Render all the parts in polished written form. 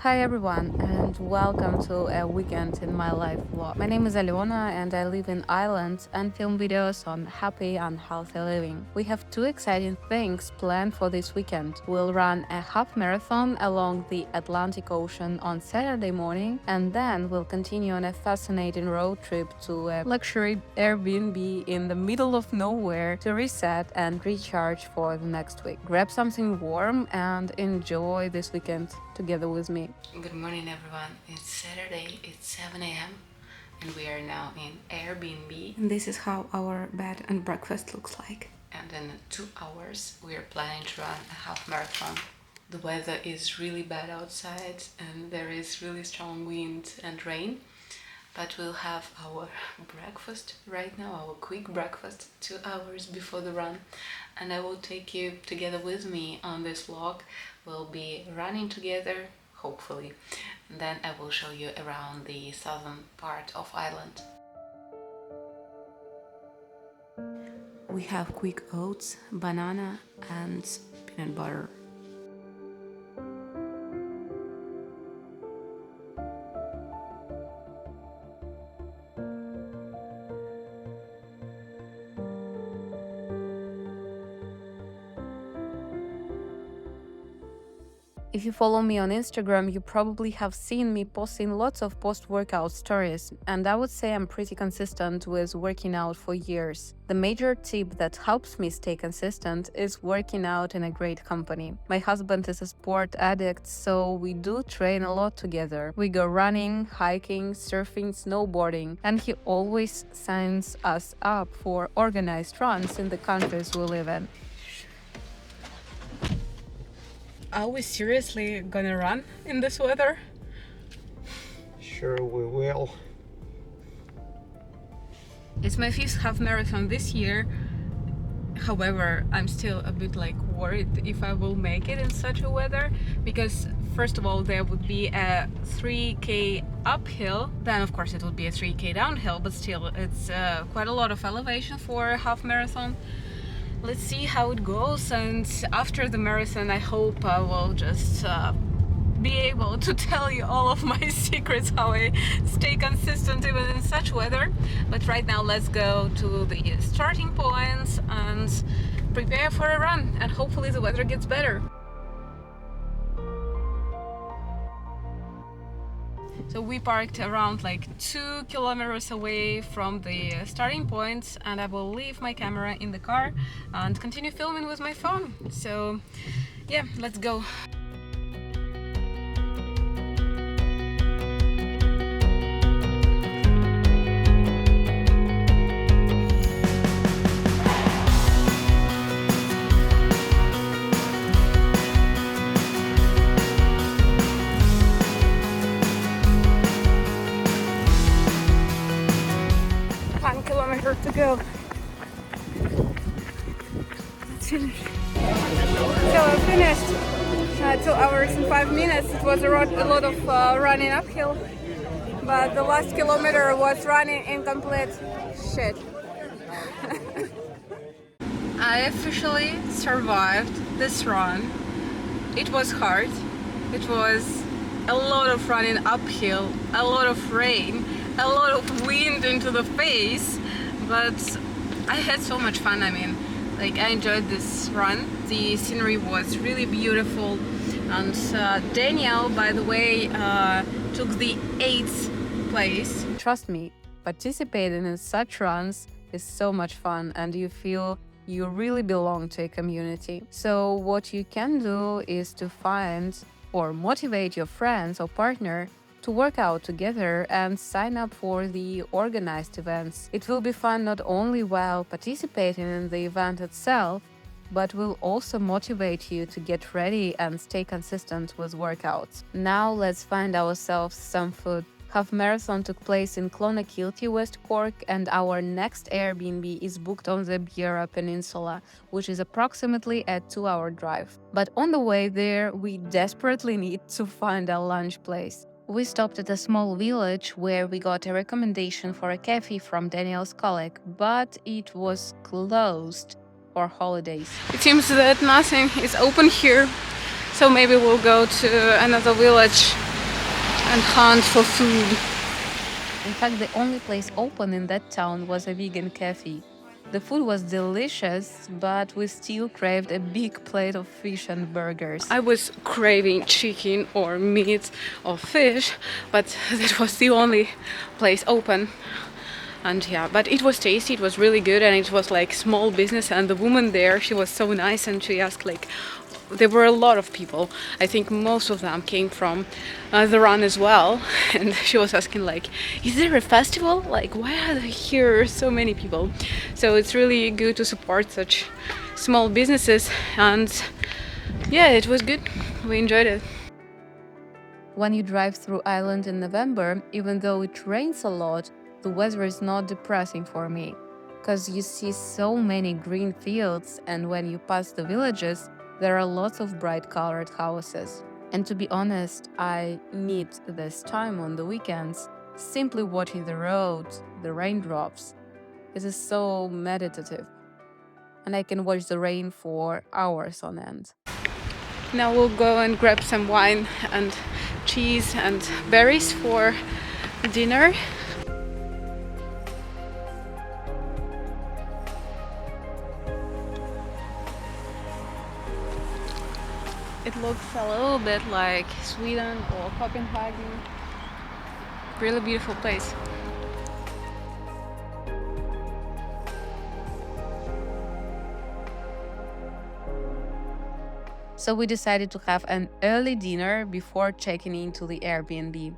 Hi everyone and welcome to a weekend in my life vlog. My name is Alena and I live in Ireland and film videos on happy and healthy living. We have two exciting things planned for this weekend. We'll run a half marathon along the Atlantic Ocean on Saturday morning, and then we'll continue on a fascinating road trip to a luxury Airbnb in the middle of nowhere to reset and recharge for the next week. Grab something warm and enjoy this weekend together with me. Good morning everyone, it's Saturday, it's 7 a.m. and we are now in Airbnb. And this is how our bed and breakfast looks like. And in 2 hours we are planning to run a half marathon. The weather is really bad outside and there is really strong wind and rain. But we'll have our breakfast right now, our quick breakfast, 2 hours before the run. And I will take you together with me on this vlog. We'll be running together, hopefully. And then I will show you around the southern part of Ireland. We have quick oats, banana and peanut butter. If you follow me on Instagram, you probably have seen me posting lots of post-workout stories, and I would say I'm pretty consistent with working out for years. The major tip that helps me stay consistent is working out in a great company. My husband is a sport addict, so we do train a lot together. We go running, hiking, surfing, snowboarding, and he always signs us up for organized runs in the countries we live in. Are we seriously gonna run in this weather? Sure we will. It's my 5th half marathon this year. However, I'm still a bit worried if I will make it in such a weather, because first of all there would be a 3k uphill, then of course it would be a 3k downhill, but still it's quite a lot of elevation for a half marathon. Let's see how it goes, and after the marathon I hope I will just be able to tell you all of my secrets, how I stay consistent even in such weather. But right now let's go to the starting points and prepare for a run, and hopefully the weather gets better. So we parked around 2 kilometers away from the starting point, and I will leave my camera in the car and continue filming with my phone. So yeah, let's go. To go. Let's finish. So I finished 2 hours and 5 minutes. It was a lot of running uphill, but the last kilometer was running in complete shit. I officially survived this run. It was hard. It was a lot of running uphill, a lot of rain, a lot of wind into the face. But I had so much fun. I mean, I enjoyed this run. The scenery was really beautiful, and Daniel, by the way, took the 8th place. Trust me, participating in such runs is so much fun, and you feel you really belong to a community. So what you can do is to find or motivate your friends or partner to work out together and sign up for the organized events. It will be fun not only while participating in the event itself, but will also motivate you to get ready and stay consistent with workouts. Now let's find ourselves some food. Half marathon took place in Clonakilty, West Cork, and our next Airbnb is booked on the Beara Peninsula, which is approximately a 2-hour drive. But on the way there, we desperately need to find a lunch place. We stopped at a small village where we got a recommendation for a cafe from Daniel's colleague, but it was closed for holidays. It seems that nothing is open here, so maybe we'll go to another village and hunt for food. In fact, the only place open in that town was a vegan cafe. The food was delicious, but we still craved a big plate of fish and burgers. I was craving chicken or meat or fish, but that was the only place open. And yeah, but it was tasty, it was really good, and it was like small business. And the woman there, she was so nice, and she asked like, there were a lot of people. I think most of them came from the run as well. And she was asking like, is there a festival? Like, why are there here so many people? So it's really good to support such small businesses. And yeah, it was good. We enjoyed it. When you drive through Ireland in November, even though it rains a lot, the weather is not depressing for me. Because you see so many green fields, and when you pass the villages, there are lots of bright colored houses. And to be honest, I need this time on the weekends, simply watching the road, the raindrops. It is so meditative, and I can watch the rain for hours on end. Now we'll go and grab some wine and cheese and berries for dinner. It looks a little bit like Sweden or Copenhagen. Really beautiful place. So we decided to have an early dinner before checking into the Airbnb.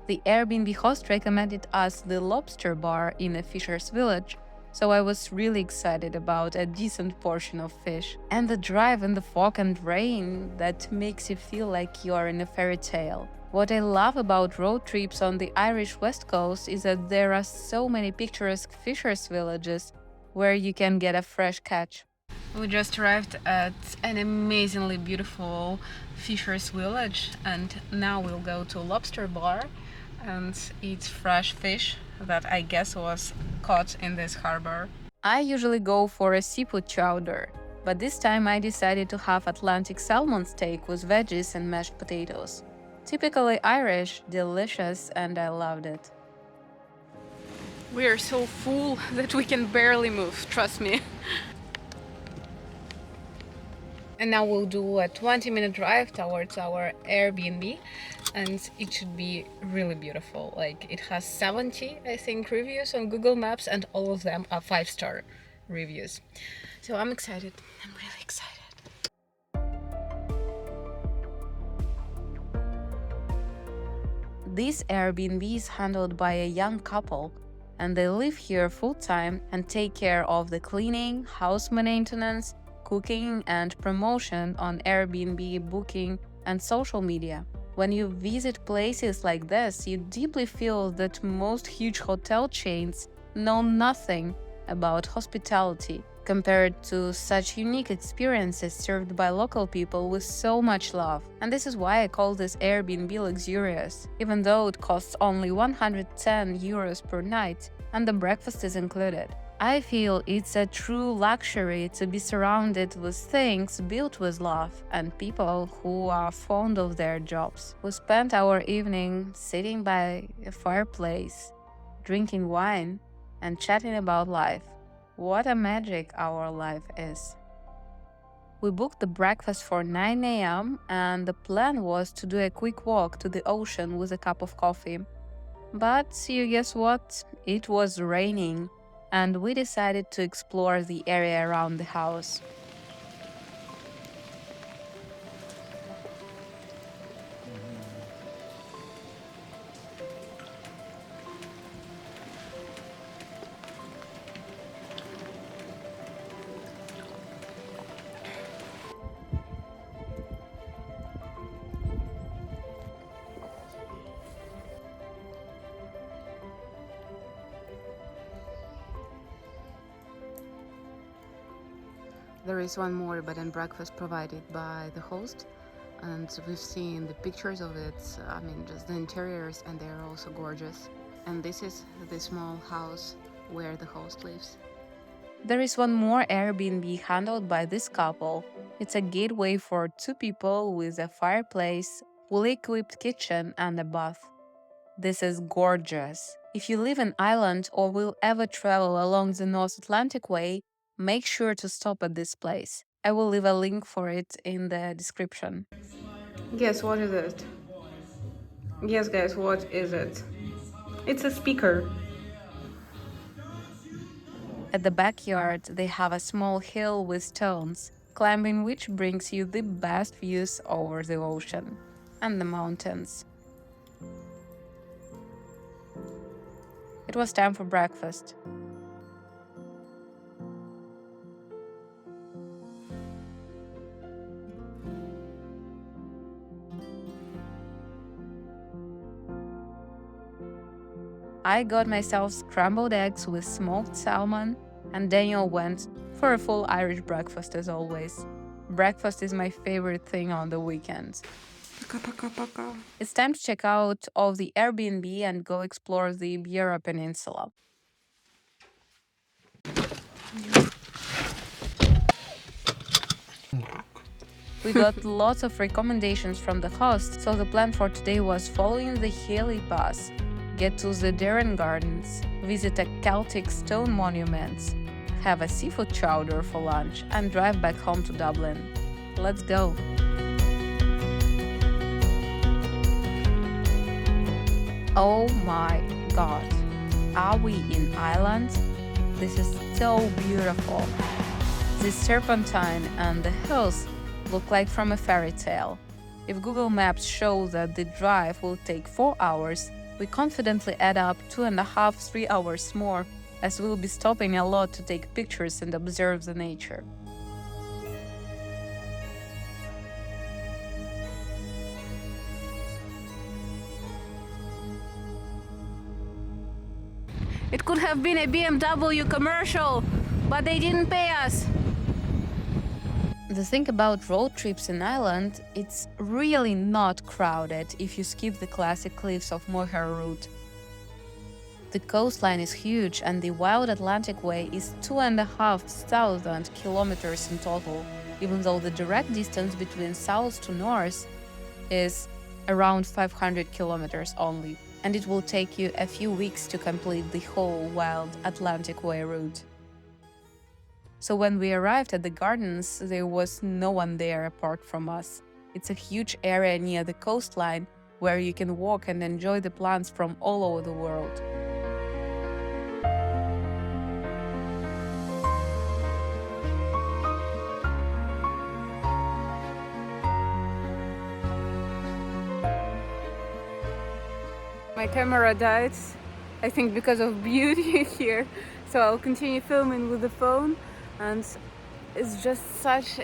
The Airbnb host recommended us the lobster bar in a fisher's village, so I was really excited about a decent portion of fish. And the drive in the fog and rain that makes you feel like you are in a fairy tale. What I love about road trips on the Irish West Coast is that there are so many picturesque fishers' villages where you can get a fresh catch. We just arrived at an amazingly beautiful fisher's village, and now we'll go to lobster bar and eat fresh fish that I guess was caught in this harbor. I usually go for a seafood chowder, but this time I decided to have Atlantic salmon steak with veggies and mashed potatoes. Typically Irish, delicious, and I loved it. We are so full that we can barely move, trust me. And now we'll do a 20-minute drive towards our Airbnb, and it should be really beautiful. Like, it has 70, I think, reviews on Google Maps, and all of them are 5-star reviews. So I'm excited. I'm really excited. This Airbnb is handled by a young couple, and they live here full-time and take care of the cleaning, house maintenance, cooking, and promotion on Airbnb, booking, and social media. When you visit places like this, you deeply feel that most huge hotel chains know nothing about hospitality compared to such unique experiences served by local people with so much love. And this is why I call this Airbnb luxurious, even though it costs only 110 euros per night and the breakfast is included. I feel it's a true luxury to be surrounded with things built with love and people who are fond of their jobs. We spent our evening sitting by a fireplace, drinking wine, and chatting about life. What a magic our life is. We booked the breakfast for 9 a.m. and the plan was to do a quick walk to the ocean with a cup of coffee. But you guess what? It was raining, and we decided to explore the area around the house. There is one more bed and breakfast provided by the host, and we've seen the pictures of it. I mean, just the interiors, and they're also gorgeous. And this is the small house where the host lives. There is one more Airbnb handled by this couple. It's a gateway for two people with a fireplace, fully equipped kitchen and a bath. This is gorgeous. If you live in Ireland or will ever travel along the North Atlantic Way, make sure to stop at this place. I will leave a link for it in the description. Guess what is it? Yes, guys, what is it? It's a speaker. At the backyard, they have a small hill with stones, climbing which brings you the best views over the ocean and the mountains. It was time for breakfast. I got myself scrambled eggs with smoked salmon, and Daniel went for a full Irish breakfast as always. Breakfast is my favorite thing on the weekends. It's time to check out of the Airbnb and go explore the Ibera Peninsula. We got lots of recommendations from the host, so the plan for today was following the Healy Pass, get to the Darren Gardens, visit a Celtic stone monument, have a seafood chowder for lunch, and drive back home to Dublin. Let's go! Oh my god, are we in Ireland? This is so beautiful. The serpentine and the hills look like from a fairy tale. If Google Maps shows that the drive will take 4 hours, we confidently add up 2.5–3 hours more, as we'll be stopping a lot to take pictures and observe the nature. It could have been a BMW commercial, but they didn't pay us. The thing about road trips in Ireland, it's really not crowded if you skip the classic cliffs of Moher route. The coastline is huge and the Wild Atlantic Way is 2,500 kilometers in total, even though the direct distance between south to north is around 500 kilometers only, and it will take you a few weeks to complete the whole Wild Atlantic Way route. So when we arrived at the gardens, there was no one there apart from us. It's a huge area near the coastline where you can walk and enjoy the plants from all over the world. My camera died, I think because of beauty here, so I'll continue filming with the phone, and it's just such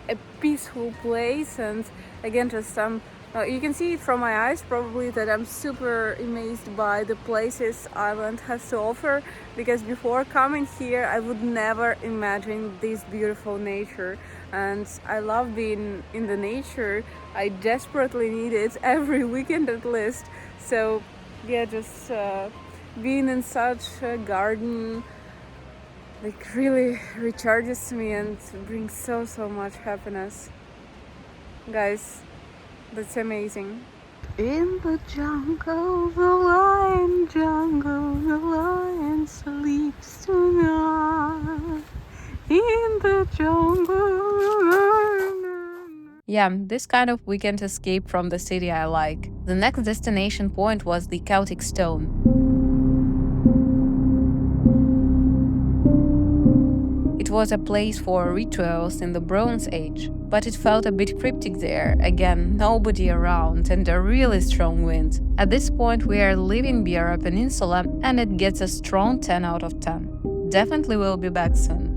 a peaceful place. And again, just you can see it from my eyes probably that I'm super amazed by the places Ireland has to offer, because before coming here I would never imagine this beautiful nature, and I love being in the nature. I desperately need it every weekend at least. So yeah, just being in such a garden like really recharges me and brings so much happiness. Guys, that's amazing. In the jungle, the lion sleeps tonight. In the jungle. Yeah, this kind of weekend escape from the city I like. The next destination point was the Celtic Stone. It was a place for rituals in the Bronze Age, but it felt a bit cryptic there. Again, nobody around and a really strong wind. At this point we are leaving Ibera Peninsula and it gets a strong 10 out of 10. Definitely will be back soon.